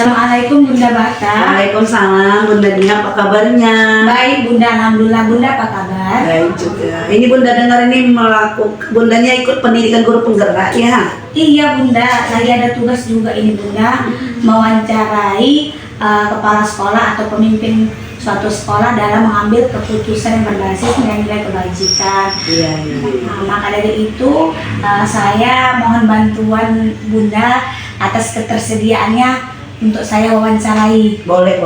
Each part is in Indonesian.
Assalamualaikum Bunda Bata. Waalaikumsalam Bunda Nia, apa kabarnya? Baik Bunda, alhamdulillah. Bunda apa kabar? Baik juga. Ini Bunda dengar ini Bundanya ikut pendidikan guru penggerak ya? Iya Bunda, lagi ada tugas juga ini Bunda, mewawancarai kepala sekolah atau pemimpin suatu sekolah dalam mengambil keputusan yang berbasis nilai-nilai kebajikan. Iya. Maka dari itu saya mohon bantuan Bunda atas ketersediaannya untuk saya wawancarai. Boleh.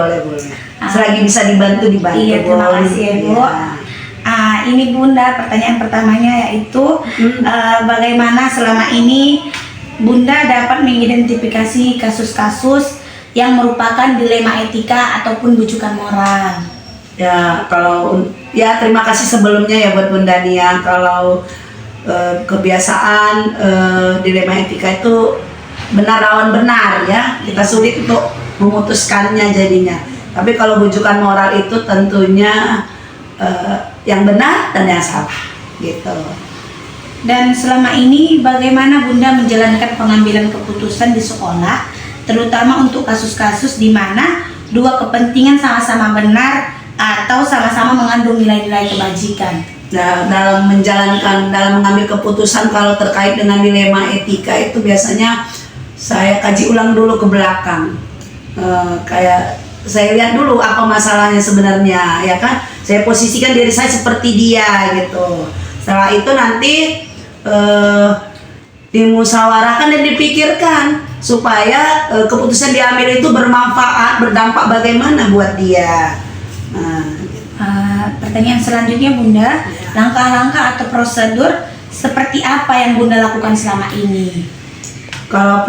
Selagi bisa dibantu. Iya, terima kasih ya Bu. Ini Bunda, pertanyaan pertamanya yaitu bagaimana selama ini Bunda dapat mengidentifikasi kasus-kasus yang merupakan dilema etika ataupun bujukan moral. Terima kasih sebelumnya ya buat Bunda Nia. Kalau kebiasaan dilema etika itu benar lawan benar ya, kita sulit untuk memutuskannya jadinya. Tapi kalau bujukan moral itu tentunya yang benar dan yang salah gitu. Dan selama ini bagaimana Bunda menjalankan pengambilan keputusan di sekolah, terutama untuk kasus-kasus di mana dua kepentingan sama-sama benar atau sama-sama mengandung nilai-nilai kebajikan? Nah, dalam mengambil keputusan kalau terkait dengan dilema etika itu biasanya saya kaji ulang dulu ke belakang. Kayak saya lihat dulu apa masalahnya sebenarnya, ya kan? Saya posisikan diri saya seperti dia gitu. Setelah itu nanti dimusyawarahkan dan dipikirkan supaya keputusan diambil itu bermanfaat, berdampak bagaimana buat dia. Pertanyaan selanjutnya Bunda, langkah-langkah atau prosedur seperti apa yang Bunda lakukan selama ini? Kalau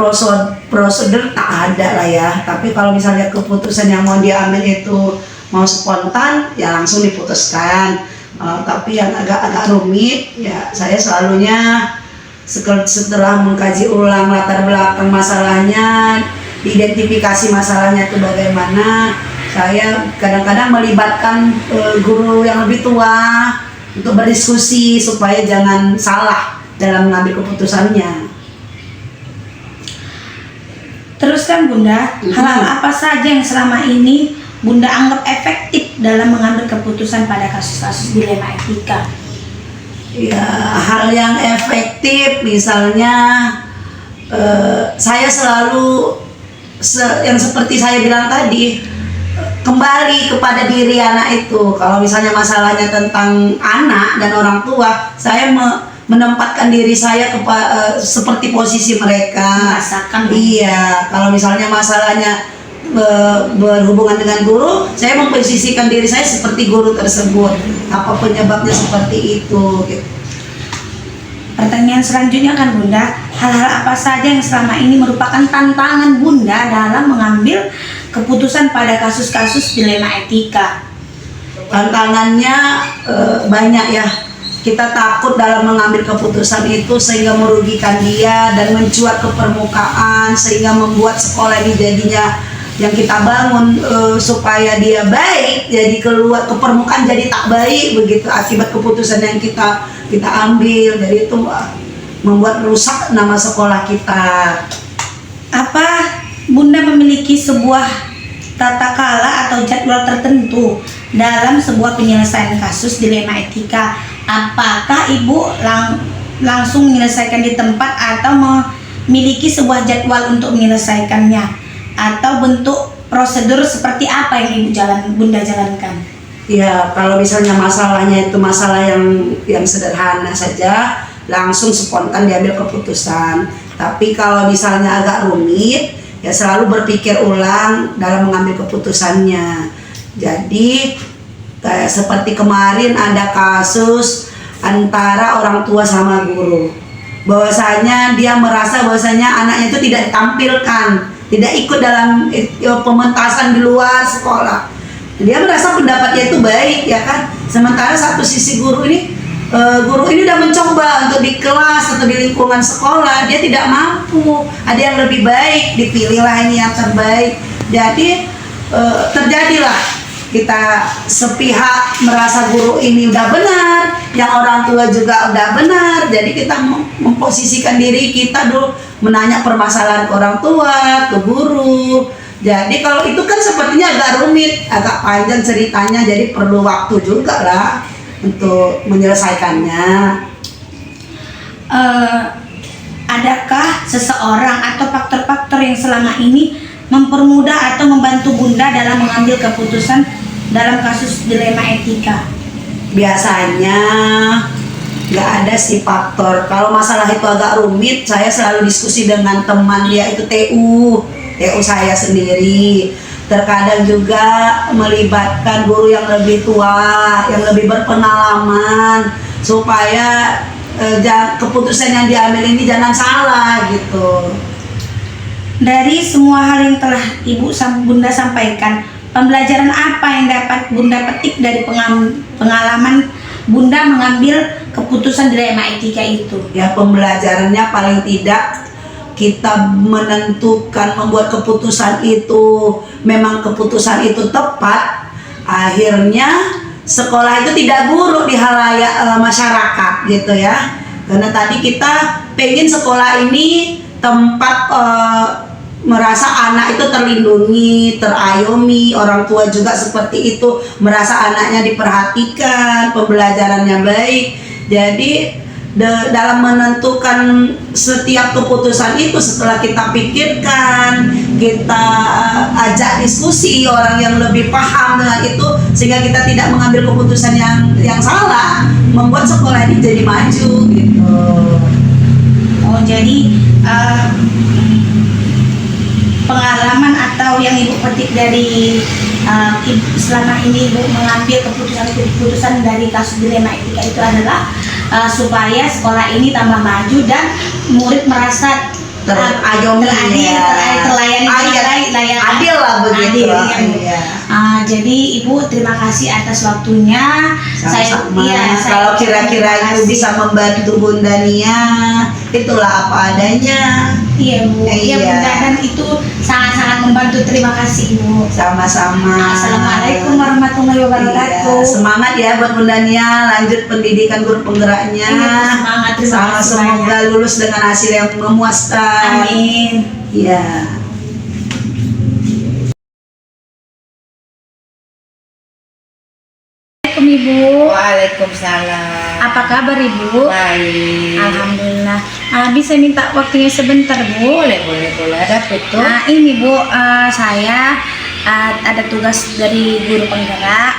prosedur tak ada lah ya, tapi kalau misalnya keputusan yang mau diambil itu mau spontan ya langsung diputuskan. Tapi yang agak rumit ya saya selalunya setelah mengkaji ulang latar belakang masalahnya, identifikasi masalahnya itu bagaimana, saya kadang-kadang melibatkan guru yang lebih tua untuk berdiskusi supaya jangan salah dalam mengambil keputusannya. Teruskan Bunda, hal apa saja yang selama ini Bunda anggap efektif dalam mengambil keputusan pada kasus-kasus dilema etika? Ya, hal yang efektif misalnya saya selalu yang seperti saya bilang tadi, kembali kepada diri anak itu. Kalau misalnya masalahnya tentang anak dan orang tua, saya menempatkan diri saya seperti posisi mereka. Merasakan. Iya, kalau misalnya masalahnya berhubungan dengan guru, saya memposisikan diri saya seperti guru tersebut. Apa penyebabnya seperti itu? Gitu. Pertanyaan selanjutnya kan Bunda, hal-hal apa saja yang selama ini merupakan tantangan Bunda dalam mengambil keputusan pada kasus-kasus dilema etika? Tantangannya banyak ya. Kita takut dalam mengambil keputusan itu sehingga merugikan dia dan mencuat ke permukaan sehingga membuat sekolah ini jadinya yang kita bangun supaya dia baik jadi keluar ke permukaan jadi tak baik begitu akibat keputusan yang kita ambil. Jadi itu membuat rusak nama sekolah kita. Apa Bunda memiliki sebuah tata kala atau jadwal tertentu dalam sebuah penyelesaian kasus dilema etika? Apakah Ibu langsung menyelesaikan di tempat atau memiliki sebuah jadwal untuk menyelesaikannya? Atau bentuk prosedur seperti apa yang Bunda jalankan? Ya, kalau misalnya masalahnya itu masalah yang sederhana saja, langsung spontan diambil keputusan. Tapi kalau misalnya agak rumit, ya selalu berpikir ulang dalam mengambil keputusannya. Jadi kayak seperti kemarin ada kasus antara orang tua sama guru, bahwasanya dia merasa bahwasanya anaknya itu tidak ditampilkan, tidak ikut dalam pementasan di luar sekolah. Dia merasa pendapatnya itu baik ya kan, sementara satu sisi guru ini udah mencoba untuk di kelas atau di lingkungan sekolah, dia tidak mampu, ada yang lebih baik, dipilihlah ini yang terbaik. Jadi terjadilah kita sepihak merasa guru ini udah benar, yang orang tua juga udah benar. Jadi kita memposisikan diri kita dulu menanya permasalahan ke orang tua, ke guru, Jadi kalau itu kan sepertinya agak rumit, agak panjang ceritanya, jadi perlu waktu juga lah untuk menyelesaikannya. Adakah seseorang atau faktor-faktor yang selama ini mempermudah atau membantu Bunda dalam mengambil keputusan dalam kasus dilema etika? Biasanya nggak ada sih faktor. Kalau masalah itu agak rumit, saya selalu diskusi dengan teman dia itu TU saya sendiri. Terkadang juga melibatkan guru yang lebih tua, yang lebih berpengalaman, supaya keputusan yang diambil ini jangan salah gitu. Dari semua hal yang telah Bunda sampaikan, pembelajaran apa yang dapat Bunda petik dari pengalaman Bunda mengambil keputusan dilema etika itu? Ya, pembelajarannya paling tidak kita menentukan membuat keputusan itu memang keputusan itu tepat, akhirnya sekolah itu tidak buruk di halayak masyarakat gitu ya. Karena tadi kita pengen sekolah ini tempat merasa anak itu terlindungi, terayomi, orang tua juga seperti itu, merasa anaknya diperhatikan, pembelajarannya baik. Jadi dalam menentukan setiap keputusan itu, setelah kita pikirkan, kita ajak diskusi orang yang lebih paham dengan itu, sehingga kita tidak mengambil keputusan yang salah, membuat sekolah ini jadi maju gitu. Oh, jadi pengalaman atau yang Ibu petik dari selama ini Ibu mengambil keputusan dari kasus dilema etika itu adalah supaya sekolah ini tambah maju dan murid merasa terayomi, terlayani layak, adil lah begitu. Jadi Ibu terima kasih atas waktunya. Kalau kira-kira Ibu bisa membantu Bunda Nia, itulah apa adanya. Iya Bu, iya Bunda, dan itu sangat-sangat membantu. Terima kasih Ibu. Sama-sama. Assalamualaikum warahmatullahi wabarakatuh. Semangat ya buat Bunda Nia, lanjut pendidikan guru penggeraknya. Semangat, terima kasih Semoga banyak. lulus dengan hasil yang memuaskan. Amin. Iya. Assalamualaikum Ibu. Waalaikumsalam. Apa kabar Ibu? Baik. Alhamdulillah. Bisa minta waktunya sebentar Bu? Boleh. Ada betul. Nah ini Bu, saya ada tugas dari guru penggerak,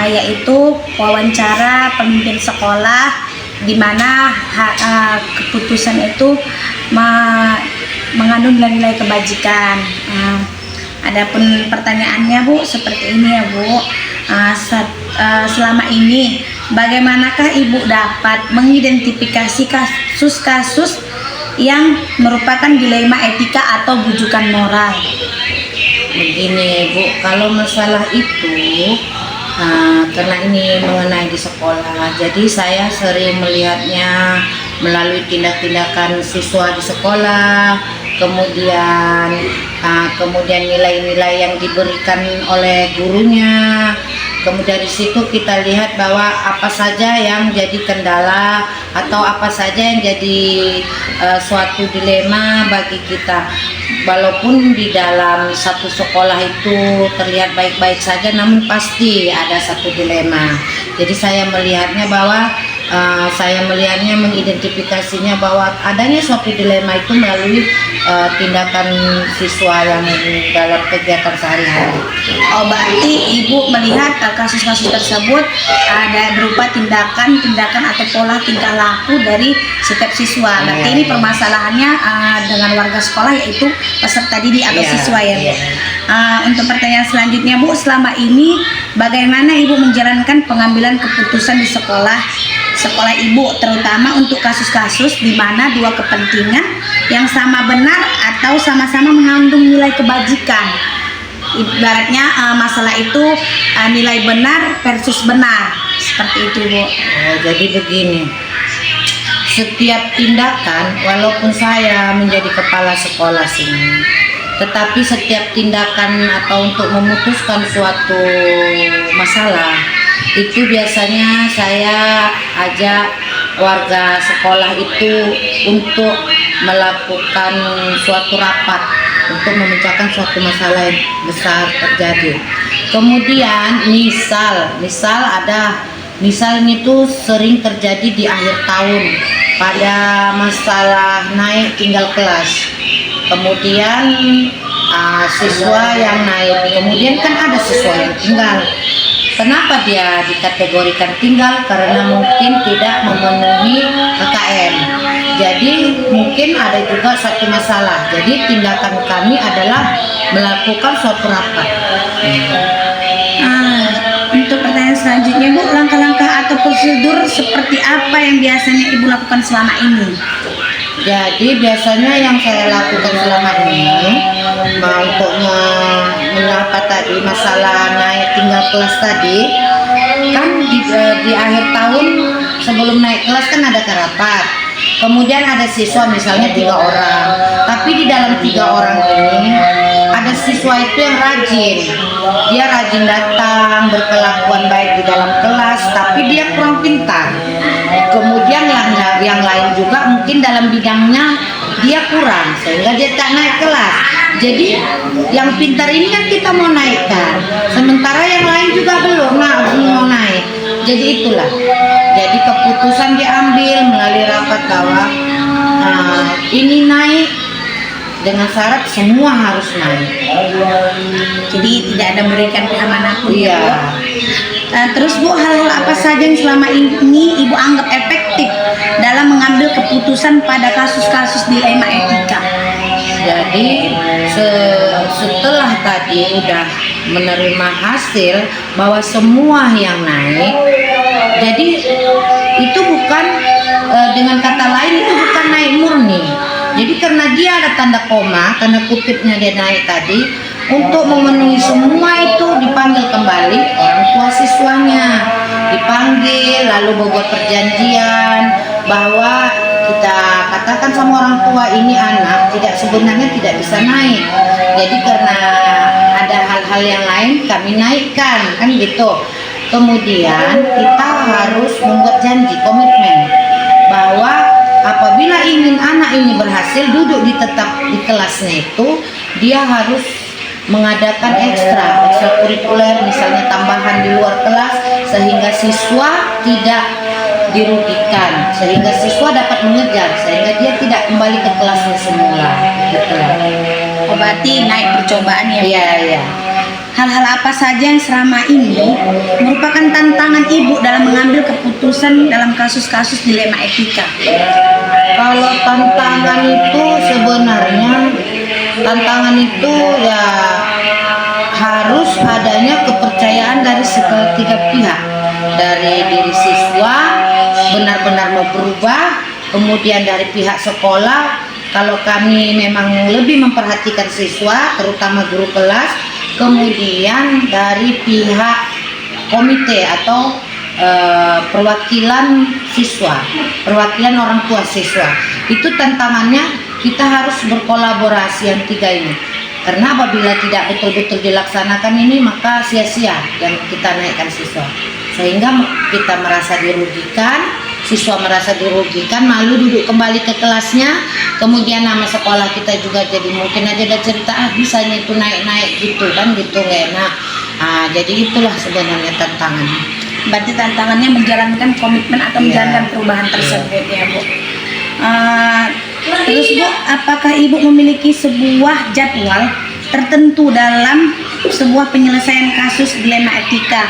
yaitu wawancara pemimpin sekolah, di mana keputusan itu mengandung nilai-nilai kebajikan. Adapun pertanyaannya Bu seperti ini ya Bu, selama ini bagaimanakah Ibu dapat mengidentifikasi kasus-kasus yang merupakan dilema etika atau bujukan moral? Begini Bu, kalau masalah itu karena ini mengenai di sekolah, jadi saya sering melihatnya melalui tindak-tindakan siswa di sekolah, kemudian nilai-nilai yang diberikan oleh gurunya. Kemudian di situ kita lihat bahwa apa saja yang jadi kendala atau apa saja yang jadi suatu dilema bagi kita. Walaupun di dalam satu sekolah itu terlihat baik-baik saja, namun pasti ada satu dilema. Jadi saya melihatnya mengidentifikasinya bahwa adanya suatu dilema itu melalui tindakan siswa yang dalam kegiatan sehari-hari. Oh, berarti Ibu melihat kasus-kasus tersebut ada berupa tindakan atau pola tingkah laku dari setiap siswa. Berarti ini permasalahannya dengan warga sekolah, yaitu peserta didik atau siswa ya Bu. Untuk pertanyaan selanjutnya Bu, selama ini bagaimana Ibu menjalankan pengambilan keputusan di sekolah Ibu, terutama untuk kasus-kasus di mana dua kepentingan yang sama benar atau sama-sama mengandung nilai kebajikan? Ibaratnya masalah itu nilai benar versus benar, seperti itu Bu. Jadi begini, setiap tindakan, walaupun saya menjadi kepala sekolah sini, tetapi setiap tindakan atau untuk memutuskan suatu masalah itu biasanya saya ajak warga sekolah itu untuk melakukan suatu rapat untuk memecahkan suatu masalah yang besar terjadi. Kemudian misal ini tuh sering terjadi di akhir tahun pada masalah naik tinggal kelas. Kemudian siswa yang naik, kemudian kan ada siswa yang tinggal. Kenapa dia dikategorikan tinggal? Karena mungkin tidak memenuhi KKM. Jadi mungkin ada juga satu masalah. Jadi tindakan kami adalah melakukan suatu rapat. Untuk pertanyaan selanjutnya Bu, langkah-langkah atau prosedur seperti apa yang biasanya Ibu lakukan selama ini? Jadi biasanya yang saya lakukan selama ini untuk menyapa tadi masalah naik tinggal kelas tadi, kan di akhir tahun sebelum naik kelas kan ada rapat. Kemudian ada siswa misalnya 3 orang, tapi di dalam 3 orang ini ada siswa itu yang rajin. Dia rajin datang, berkelakuan baik di dalam kelas, tapi dia kurang pintar. Kemudian yang lain juga mungkin dalam bidangnya dia kurang, sehingga dia tak naik kelas. Jadi yang pintar ini kan kita mau naikkan, sementara yang lain juga belum mau naik. Jadi itulah, jadi keputusan diambil melalui rapat bahwa ini naik dengan syarat semua harus naik. Jadi tidak ada memberikan pihak manapun. Iya. Terus Bu, hal-hal apa saja yang selama ini Ibu anggap efektif dalam mengambil keputusan pada kasus-kasus dilema etika? Jadi setelah tadi udah menerima hasil bahwa semua yang naik, jadi itu bukan dengan kata lain itu bukan naik murni. Jadi karena dia ada tanda koma, tanda kutipnya dia naik tadi, untuk memenuhi semua itu dipanggil kembali orang tua siswanya, dipanggil lalu membuat perjanjian bahwa kita katakan sama orang tua ini anak sebenarnya tidak bisa naik. Jadi karena ada hal-hal yang lain kami naikkan, kan gitu. Kemudian kita harus membuat janji, komitmen bahwa apabila ingin anak ini berhasil duduk tetap di kelasnya itu, dia harus mengadakan ekstrakurikuler, misalnya tambahan di luar kelas, sehingga siswa tidak dirugikan, sehingga siswa dapat mengejar, sehingga dia tidak kembali ke kelasnya semula. Gitulah. Oh, berarti naik percobaan ya? Iya. Hal-hal apa saja yang selama ini merupakan tantangan Ibu dalam mengambil keputusan dalam kasus-kasus dilema etika? Kalau tantangan itu sebenarnya ya harus adanya kepercayaan dari ketiga pihak, dari diri siswa benar-benar mau berubah, kemudian dari pihak sekolah. Kalau kami memang lebih memperhatikan siswa, terutama guru kelas, kemudian dari pihak komite atau perwakilan siswa, perwakilan orang tua siswa. Itu tantangannya, kita harus berkolaborasi yang 3 ini. Karena apabila tidak betul-betul dilaksanakan ini, maka sia-sia yang kita naikkan siswa. Sehingga kita merasa dirugikan, siswa merasa dirugikan, malu duduk kembali ke kelasnya. Kemudian nama sekolah kita juga jadi mungkin aja ada cerita, bisanya itu naik-naik gitu kan, gitu nggak enak. Jadi itulah sebenarnya tantangannya. Berarti tantangannya menjalankan komitmen atau menjalankan perubahan tersebut ya Bu. Terus Bu, apakah Ibu memiliki sebuah jadwal tertentu dalam sebuah penyelesaian kasus dilema etika?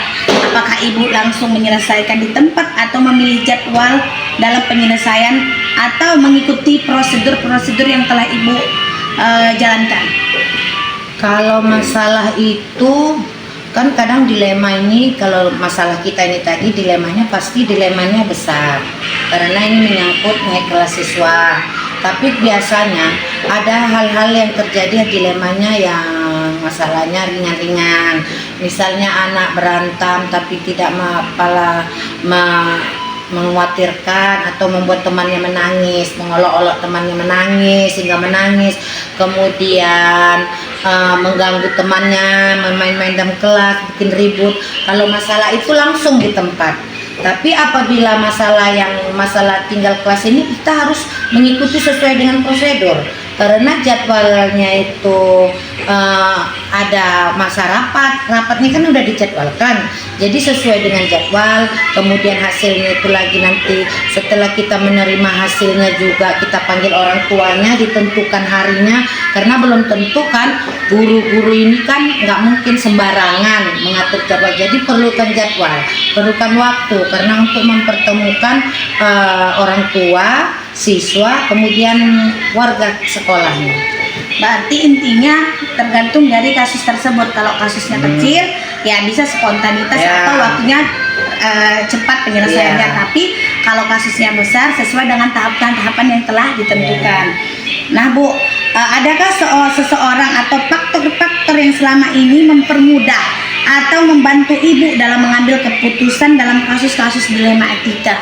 Apakah Ibu langsung menyelesaikan di tempat atau memilih jadwal dalam penyelesaian atau mengikuti prosedur-prosedur yang telah Ibu jalankan? Kalau masalah itu kan kadang dilema ini, kalau masalah kita ini tadi dilemanya besar karena ini menyangkut naik kelas siswa. Tapi biasanya ada hal-hal yang terjadi dilemanya yang masalahnya ringan-ringan. Misalnya anak berantem tapi tidak mengkhawatirkan atau membuat temannya menangis, mengolok-olok temannya menangis hingga menangis, kemudian mengganggu temannya, main-main dalam kelas, bikin ribut. Kalau masalah itu langsung di tempat. Tapi apabila masalah tinggal kelas ini, kita harus mengikuti sesuai dengan prosedur. karena jadwalnya itu ada masa rapatnya kan udah dijadwalkan, jadi sesuai dengan jadwal. Kemudian hasilnya itu lagi nanti setelah kita menerima hasilnya juga kita panggil orang tuanya, ditentukan harinya, karena belum tentu kan guru-guru ini kan nggak mungkin sembarangan mengatur jadwal, jadi perlukan jadwal, perlukan waktu karena untuk mempertemukan orang tua, siswa, kemudian warga sekolahnya. Berarti intinya tergantung dari kasus tersebut. Kalau kasusnya kecil ya bisa spontanitas atau waktunya cepat penyelesaiannya. Tapi kalau kasusnya besar sesuai dengan tahapan-tahapan yang telah ditentukan. Nah Bu, adakah seseorang atau faktor-faktor yang selama ini mempermudah atau membantu Ibu dalam mengambil keputusan dalam kasus-kasus dilema etika?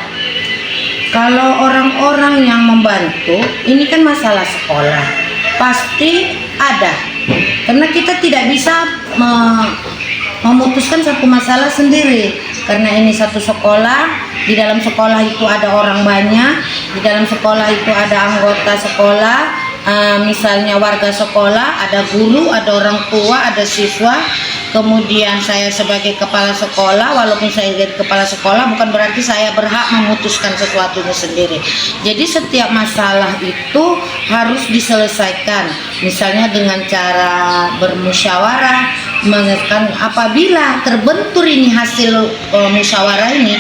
Kalau orang-orang yang membantu, ini kan masalah sekolah, pasti ada. Karena kita tidak bisa memutuskan satu masalah sendiri. Karena ini satu sekolah, di dalam sekolah itu ada orang banyak, di dalam sekolah itu ada anggota sekolah, misalnya warga sekolah, ada guru, ada orang tua, ada siswa. Kemudian saya sebagai kepala sekolah, walaupun saya jadi kepala sekolah bukan berarti saya berhak memutuskan sesuatunya sendiri. Jadi setiap masalah itu harus diselesaikan, misalnya dengan cara bermusyawarah. Mengenai apabila terbentur ini hasil musyawarah ini,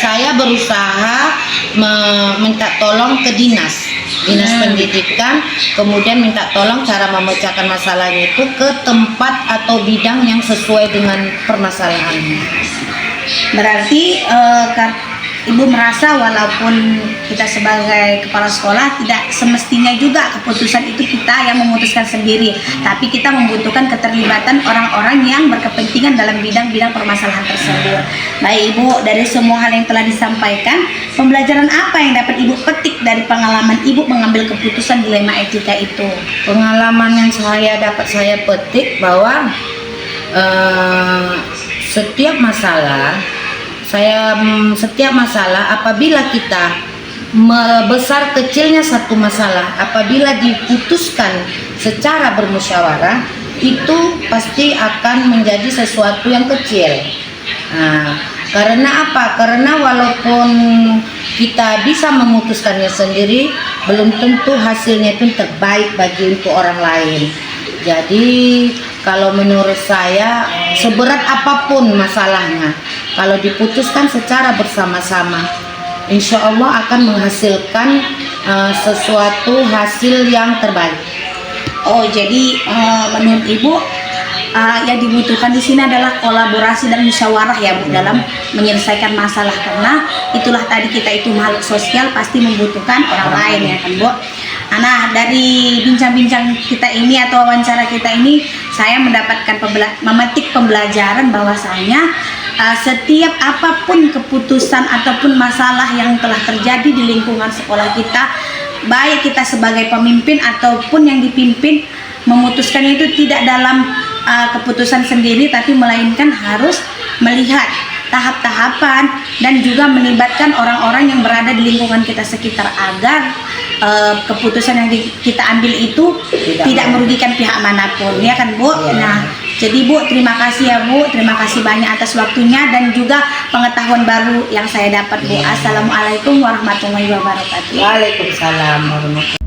saya berusaha minta tolong ke dinas pendidikan, kemudian minta tolong cara memecahkan masalahnya itu ke tempat atau bidang yang sesuai dengan permasalahannya. Berarti Ibu merasa walaupun kita sebagai kepala sekolah tidak semestinya juga keputusan itu kita yang memutuskan sendiri, tapi kita membutuhkan keterlibatan orang-orang yang berkepentingan dalam bidang-bidang permasalahan tersebut. Baik Ibu, dari semua hal yang telah disampaikan, pembelajaran apa yang dapat Ibu petik dari pengalaman Ibu mengambil keputusan dilema etika itu? Pengalaman yang dapat saya petik bahwa setiap masalah apabila kita besar kecilnya satu masalah, apabila diputuskan secara bermusyawarah, itu pasti akan menjadi sesuatu yang kecil. Nah, karena apa? Karena walaupun kita bisa memutuskannya sendiri, belum tentu hasilnya itu terbaik bagi untuk orang lain. Jadi kalau menurut saya, seberat apapun masalahnya, kalau diputuskan secara bersama-sama, insya Allah akan menghasilkan sesuatu hasil yang terbaik. Oh, jadi menurut Ibu yang dibutuhkan di sini adalah kolaborasi dan musyawarah ya Bu dalam menyelesaikan masalah, karena itulah tadi kita itu makhluk sosial, pasti membutuhkan orang lain ya kan Bu. Nah, dari bincang-bincang kita ini atau wawancara kita ini, saya mendapatkan memetik pembelajaran bahwasanya setiap apapun keputusan ataupun masalah yang telah terjadi di lingkungan sekolah kita, baik kita sebagai pemimpin ataupun yang dipimpin, memutuskannya itu tidak dalam keputusan sendiri, tapi melainkan harus melihat tahap-tahapan dan juga melibatkan orang-orang yang berada di lingkungan kita sekitar agar keputusan yang kita ambil itu tidak merugikan pihak manapun, ya kan Bu? Ya. Nah, jadi Bu, terima kasih ya Bu, terima kasih banyak atas waktunya dan juga pengetahuan baru yang saya dapat Bu. Assalamualaikum warahmatullahi wabarakatuh. Waalaikumsalam warahmatullahi wabarakatuh.